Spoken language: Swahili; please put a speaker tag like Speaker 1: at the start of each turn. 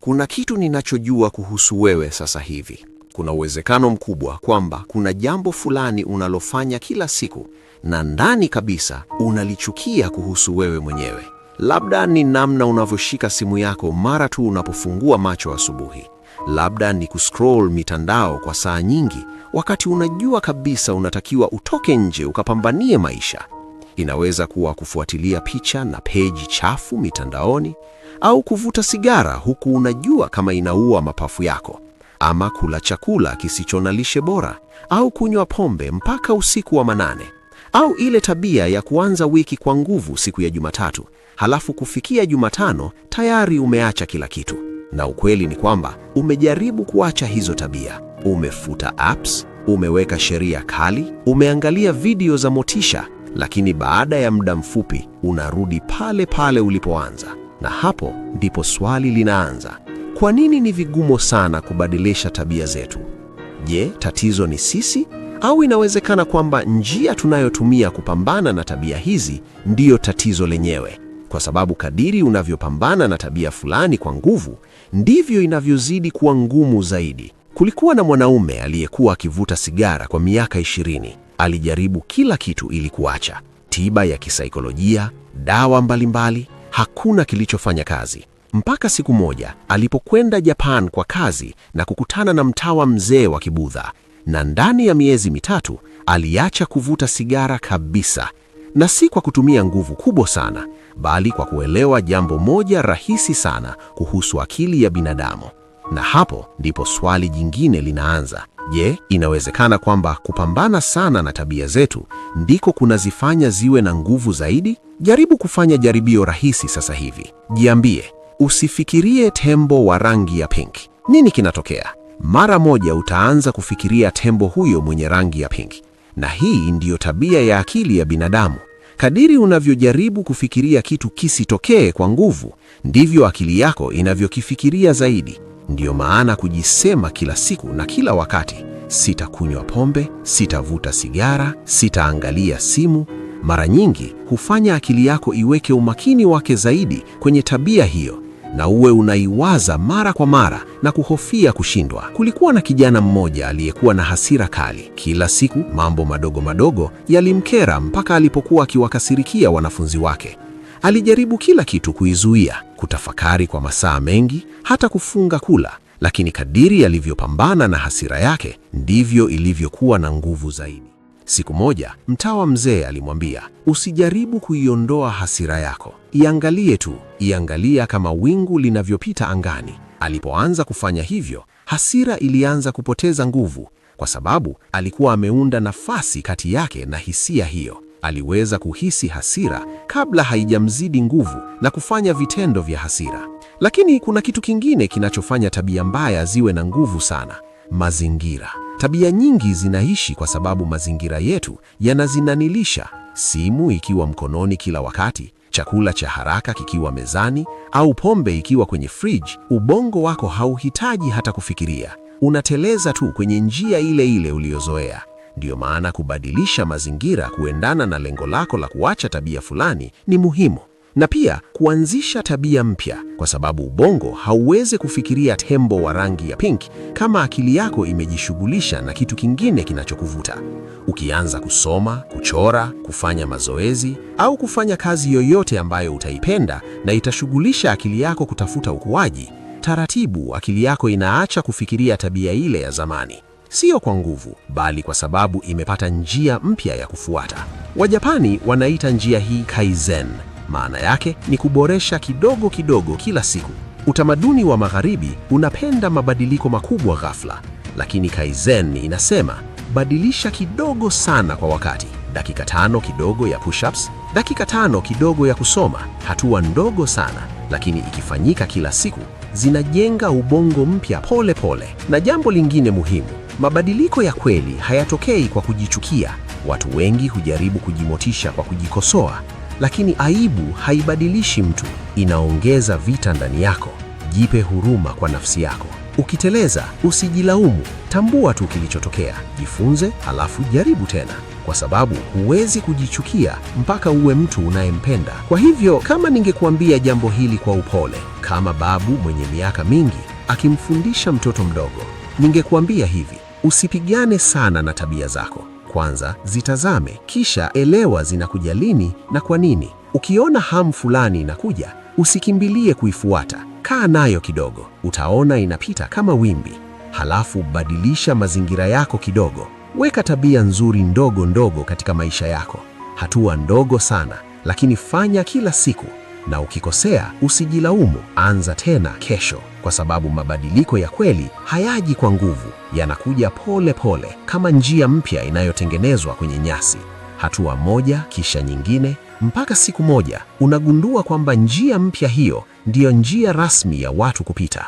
Speaker 1: Kuna kitu ninachojua kuhusu wewe sasa hivi. Kuna uwezekano mkubwa kwamba kuna jambo fulani unalofanya kila siku na ndani kabisa unalichukia kuhusu wewe mwenyewe. Labda ni namna unavyoshika simu yako mara tu unapofungua macho asubuhi. Labda ni kuscroll mitandao kwa saa nyingi wakati unajua kabisa unatakiwa utoke nje ukapambanie maisha. Inaweza kuwa kufuatilia picha na peji chafu mitandaoni, au kuvuta sigara huku unajua kama inaua mapafu yako, ama kula chakula kisicho na lishe bora, au kunywa pombe mpaka usiku wa manane, au ile tabia ya kuanza wiki kwa nguvu siku ya Jumatatu, halafu kufikia Jumatano tayari umeacha kila kitu. Na ukweli ni kwamba umejaribu kuacha hizo tabia. Umefuta apps, umeweka sheria kali, umeangalia video za motisha, lakini baada ya muda mfupi unarudi pale pale ulipoanza. Na hapo ndipo swali linaanza. Kwa nini ni vigumu sana kubadilisha tabia zetu? Je, tatizo ni sisi? Au inawezekana kwamba njia tunayotumia kupambana na tabia hizi ndiyo tatizo lenyewe? Kwa sababu kadiri unavyopambana na tabia fulani kwa nguvu, ndivyo inavyozidi kuwa ngumu zaidi. Kulikuwa na mwanaume aliyekuwa akivuta sigara kwa miaka 20. Alijaribu kila kitu ili kuacha. Tiba ya kisaikolojia, dawa mbalimbali, hakuna kilichofanya kazi. Mpaka siku moja alipokwenda Japan kwa kazi na kukutana na mtawa mzee wa Kibudha, na ndani ya miezi mitatu aliacha kuvuta sigara kabisa. Na si kwa kutumia nguvu kubwa sana, bali kwa kuelewa jambo moja rahisi sana kuhusu akili ya binadamu. Na hapo ndipo swali jingine linaanza. Je, inawezekana kwamba kupambana sana na tabia zetu ndiko kunazifanya ziwe na nguvu zaidi? Jaribu kufanya jaribio rahisi sasa hivi. Jiambie, usifikirie tembo wa rangi ya pink. Nini kinatokea? Mara moja utaanza kufikiria tembo huyo mwenye rangi ya pink. Na hii ndiyo tabia ya akili ya binadamu. Kadiri unavyojaribu kufikiria kitu kisitokee kwa nguvu, ndivyo akili yako inavyokifikiria zaidi. Ndiyo maana kujisema kila siku na kila wakati, sitakunywa pombe, sitavuta sigara, sitaangalia simu, mara nyingi hufanya akili yako iweke umakini wake zaidi kwenye tabia hiyo, na uwe unaiwaza mara kwa mara na kuhofia kushindwa. Kulikuwa na kijana mmoja aliyekuwa na hasira kali. Kila siku mambo madogo madogo yalimkera mpaka alipokuwa akiwakasirikia wanafunzi wake. Alijaribu kila kitu kuizuia, kutafakari kwa masaa mengi, hata kufunga kula, lakini kadiri alivyopambana na hasira yake, ndivyo ilivyokuwa na nguvu zaidi. Siku moja, mtawa mzee alimwambia, usijaribu kuiondoa hasira yako. Iangalie tu, iangalia kama wingu linavyopita angani. Alipoanza kufanya hivyo, hasira ilianza kupoteza nguvu, kwa sababu alikuwa ameunda nafasi kati yake na hisia hiyo. Aliweza kuhisi hasira kabla haijamzidi nguvu na kufanya vitendo vya hasira. Lakini kuna kitu kingine kinachofanya tabia mbaya ziwe na nguvu sana: mazingira. Tabia nyingi zinaishi kwa sababu mazingira yetu yanazinanilisha. Simu ikiwa mkononi kila wakati, chakula cha haraka kikiwa mezani, au pombe ikiwa kwenye fridge, ubongo wako hauhitaji hata kufikiria. Unateleza tu kwenye njia ile ile uliyozoea. Ndiyo maana kubadilisha mazingira kuendana na lengo lako la kuacha tabia fulani ni muhimu. Na pia kuanzisha tabia mpya, kwa sababu ubongo hauwezi kufikiria tembo wa rangi ya pink kama akili yako imejishughulisha na kitu kingine kinachokuvuta. Ukianza kusoma, kuchora, kufanya mazoezi au kufanya kazi yoyote ambayo utaipenda na itashughulisha akili yako kutafuta ukuaji, taratibu akili yako inaacha kufikiria tabia ile ya zamani. Sio kwa nguvu, bali kwa sababu imepata njia mpya ya kufuata. Wajapani wanaita njia hii Kaizen. Maana yake ni kuboresha kidogo kidogo kila siku. Utamaduni wa Magharibi unapenda mabadiliko makubwa ghafla, lakini Kaizen inasema badilisha kidogo sana kwa wakati. Dakika 5 kidogo ya push-ups, dakika 5 kidogo ya kusoma, hatua ndogo sana, lakini ikifanyika kila siku zinajenga ubongo mpya pole pole. Na jambo lingine muhimu, mabadiliko ya kweli hayatokei kwa kujichukia. Watu wengi hujaribu kujimotisha kwa kujikosoa, lakini aibu haibadilishi mtu, inaongeza vita ndani yako. Jipe huruma kwa nafsi yako. Ukiteleza, usijilaumu, tambua tu kilichotokea, jifunze, halafu jaribu tena, kwa sababu huwezi kujichukia mpaka uwe mtu unayempenda. Kwa hivyo, kama ningekuambia jambo hili kwa upole, kama babu mwenye miaka mingi akimfundisha mtoto mdogo, ningekuambia hivi: usipigane sana na tabia zako. Kwanza zitazame, kisha elewa zinakuja lini na kwa nini. Ukiona hamu fulani inakuja, usikimbilie kuifuata. Kaa nayo kidogo, utaona inapita kama wimbi. Halafu badilisha mazingira yako kidogo. Weka tabia nzuri ndogo ndogo katika maisha yako. Hatua ndogo sana, lakini fanya kila siku. Na ukikosea, usijilaumu, anza tena kesho, kwa sababu mabadiliko ya kweli hayaji kwa nguvu, yanakuja pole pole, kama njia mpya inayotengenezwa kwenye nyasi. Hatua moja kisha nyingine, mpaka siku moja unagundua kwamba njia mpya hiyo ndiyo njia rasmi ya watu kupita.